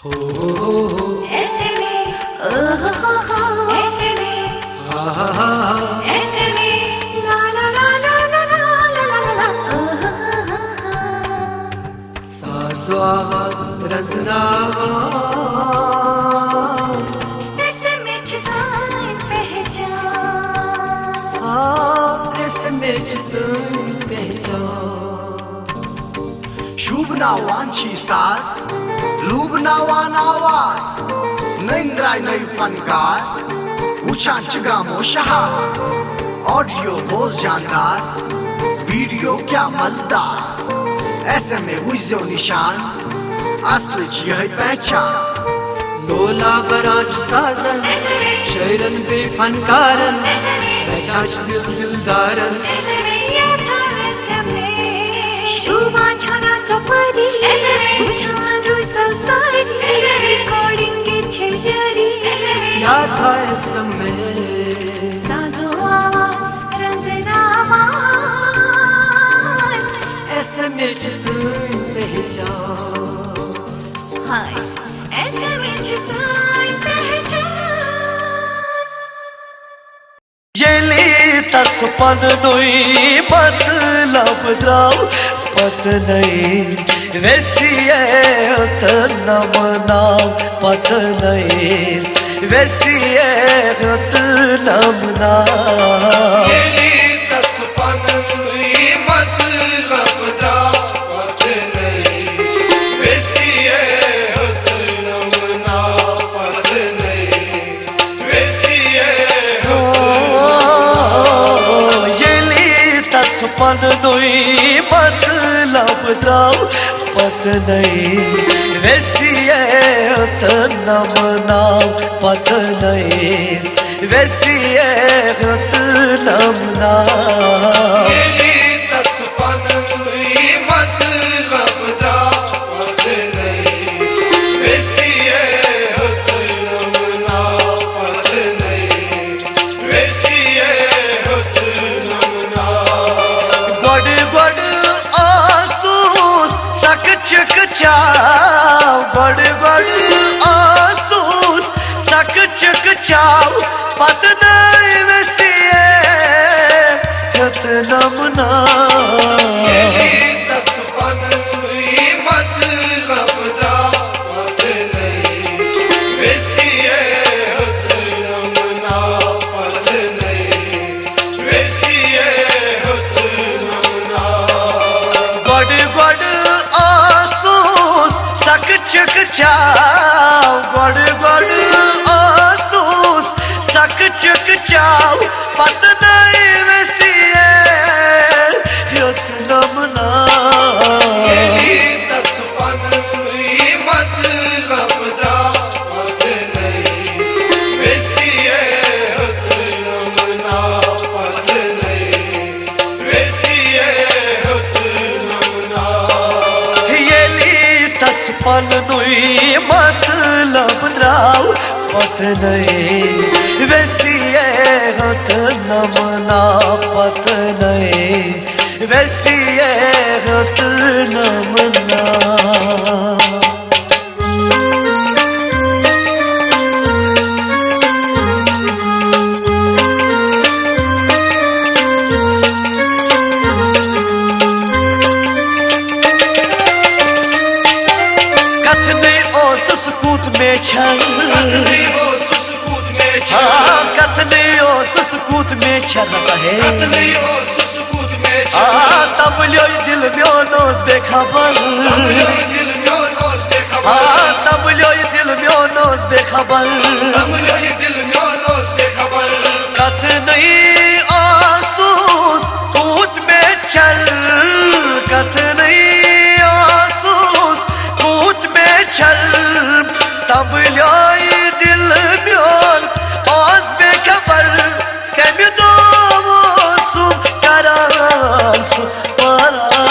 ऐसे में ऐसे में ऐसे में ला ला ला ला ला ला ला ला साज़ो आवाज़ रज़नामा ऐसे में जिसान पहचान ऐसे में जिसान पहचान Shubnawanchi saz, Lubnawan awaz, Nindrai nai fankar, Uchan chigamo shahar, Audio boz jandar, Video kya mazdar, ऐसे में वुज़ो निशान, असली चीज़ है पहचान. लोला बराच साजन शैरन पे फनकारन पहचाच दिल दिलदारन शुभा छना चपरी उछान रुस्तो सारी रिकॉर्डिंग के छेजरी याद था इस समय साज़ो आवाज़ रज़नामा ऐसे में जिसान पहचान हाय ऐसे में जिसान पहचान ये लीता सुपन नुई मतलब द्राव पत नहीं वैसी है तनम नाम पत नहीं वैसी है तनम नाम ये लीता सुपन नुई मतलब द्राव पत नहीं वैसी है तनम नाम पत नहीं वैसी सुपन नुई मतलब द्राव पत नहीं वैसी है तनम नाम पत नहीं वैसी है तनम नाम सुपन नुई मतलब द्राव पत नहीं वैसी है तनम नाम पत नहीं वैसी है तनम चक चाव बड़ आसूस सक चक चाव पत नहीं वैसी तनम नाम मतलब द्राव पत नहीं वैसी है तनम नाम पत नहीं वैसी है तनम नाम बड़ सक चक चाव बड़ आसूस सक चक चाव पत नहीं वैसी तनम नाम मतलब द्राव पत नहीं वैसी है तनम नाम पत नहीं वैसी है तनम नाम ये लीता सुपन नुई मतलब द्राव पत नहीं वैसी है तनम नाम पत नहीं वैसी है तनम नाम में छल कथने ओ सुसकूत में छल है तब लो दिल म्यो नोस बेखबर तब लो दिल म्यो नोस बेखबर कथने आसूस कूद में चल कथने आसूस कूद में चल तब लाई दिल म्योन आज बेखबर तम दो सुख करार सुपरा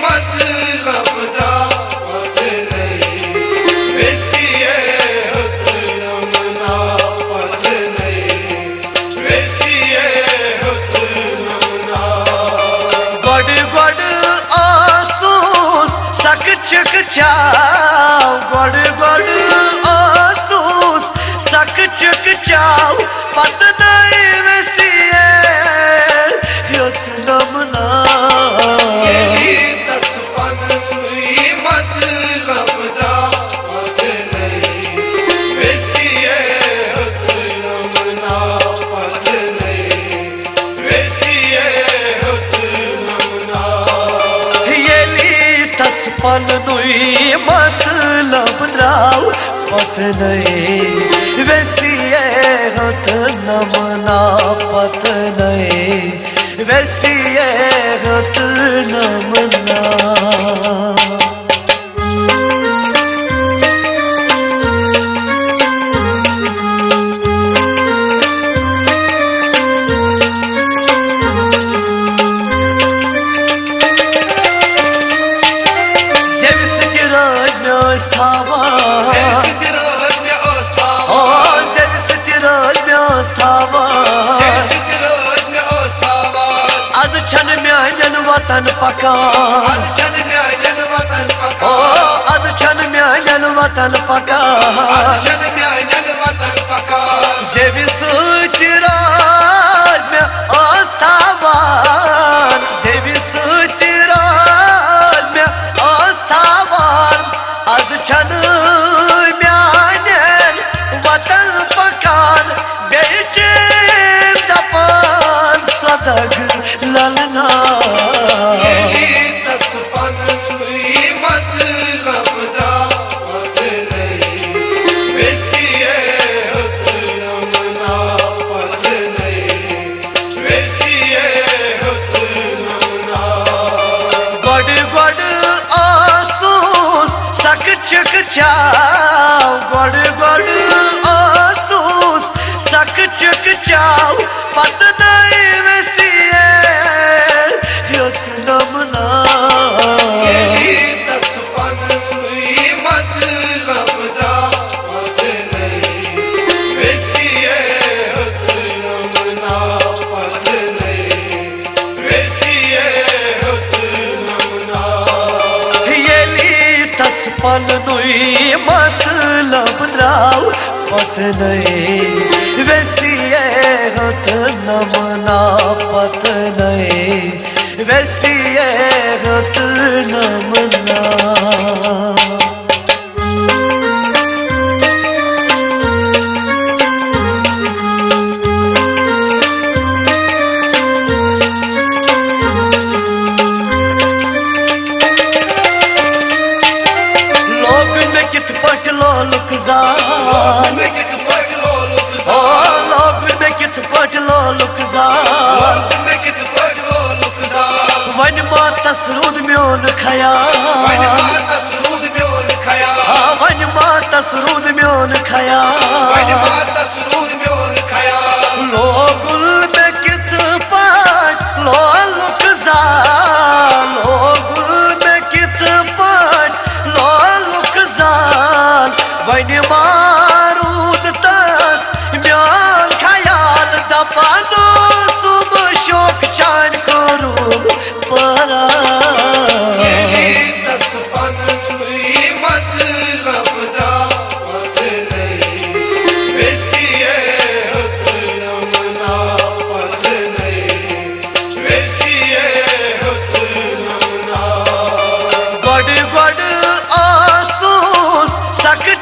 मतलब द्राव पत नहीं वैसी है तनम नाम पत नहीं वैसी है तनम नाम बड़ आसूस सक चक चाव गड़ गड़ आसूस सक चक चाव पत नहीं वसिए युत नमना पन नुई मतलब राव पत नहीं वैसिए होत नमना पत नहीं वैसिए होत नमना वतन पकान ओ अद छन म्यान वतन पकान जेवि सूति राज में आस्थावान जेवि सूति राज में आस्थावान अद छन म्यान वतन पकान बेच दपान सदग ललना चक चाव गड़ गड़ आसूस सक चक चाव पत नहीं वसिए युत नमना पन नुई मतलब राव पत नहीं वैसिए होत नमना पत नहीं वैसिए होत नमना वन मातस रूद म्योन खया वन मातस रूद म्योन खया लोगुल में कित पाट लोलुक जा लोगुल में कित पाट लोलुक जा वन मारूद तस म्योन खयाल दपानो सुब शोक चान करू परा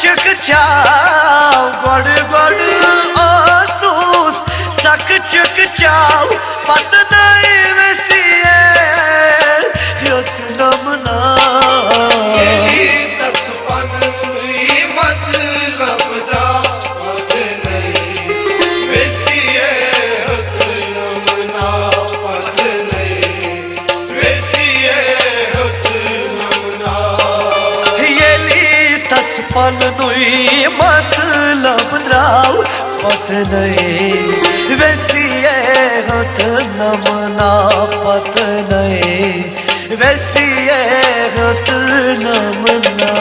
चक चाव गड़ गड़ आसूस सक चक चाव पत नहीं वसिए युत नमना पन नुई मतलब राव पत नहीं वैसिए होत नमना पत नहीं वैसिए होत नमना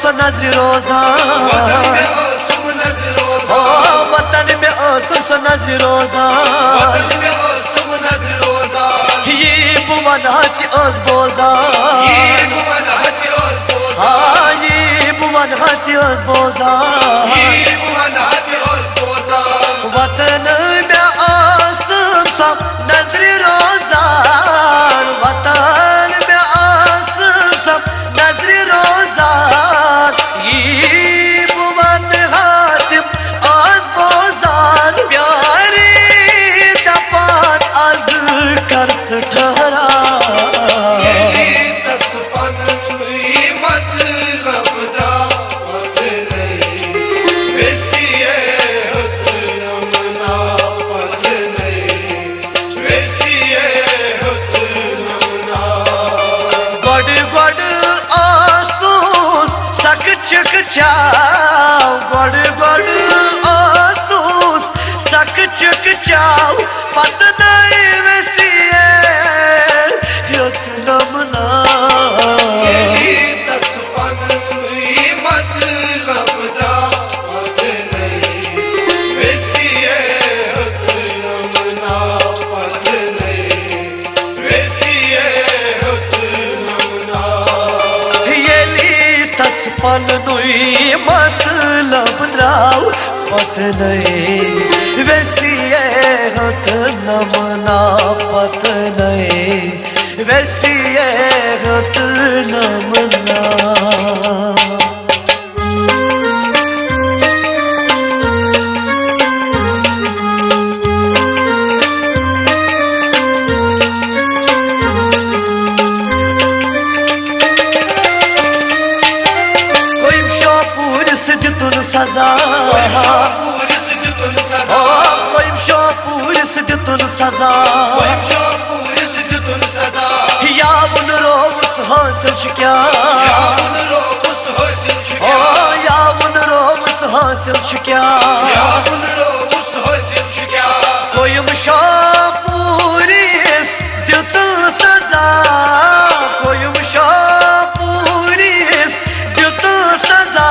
सो नजर रोजान वतन में आसम सो नजर रोजान ये बुवन हती ओस बोजान हाँ ये बुवन हती ओस बोजान वतन में आसम सो नजर रोजान वतन में आसम सो नजर रोजान ये बुवन हती ओस बोजान प्यारे दपान आज कर ठहरा चक चाव बड़ बड़ आसूस सक चक चाव पत नहीं वैसिए युत नमना पन नुई मतलब राव पत नहीं वैसी होत नमना पत नहीं वैसी होत नमना सजा कोई शोपूर सिद्धतुन सजा या उन रोस हासिल क्या या उन रोस हासिल क्या कोई शोपूर सिद्धतुन सजा कोई शोपूर सिद्धतुन सजा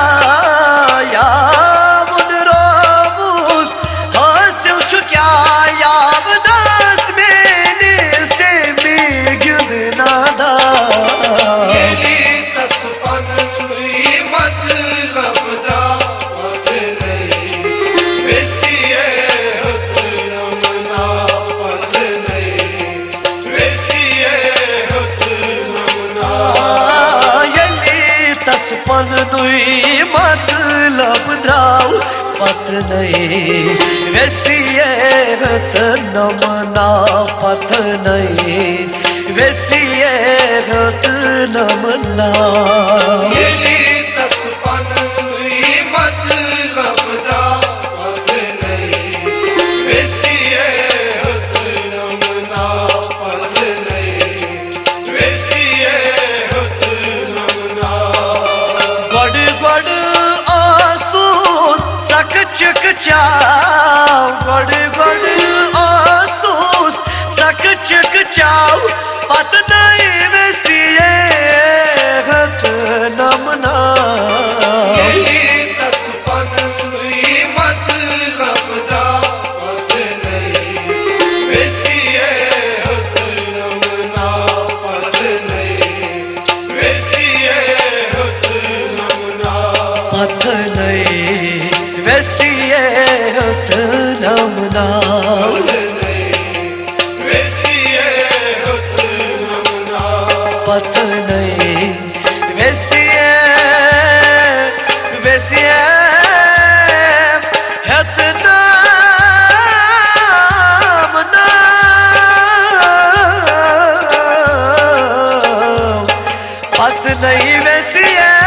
पन नुई मतलब द्राव पत नहीं वैसी हत नमना पत नहीं वैसी हत नमना चक चाव बड़ बड़ आसूस सक चक चाव पत नहीं वैसी हत नमना पत नहीं वैसी हत नमना पत नहीं वैसी वैसी हत नमना पत नहीं वैसी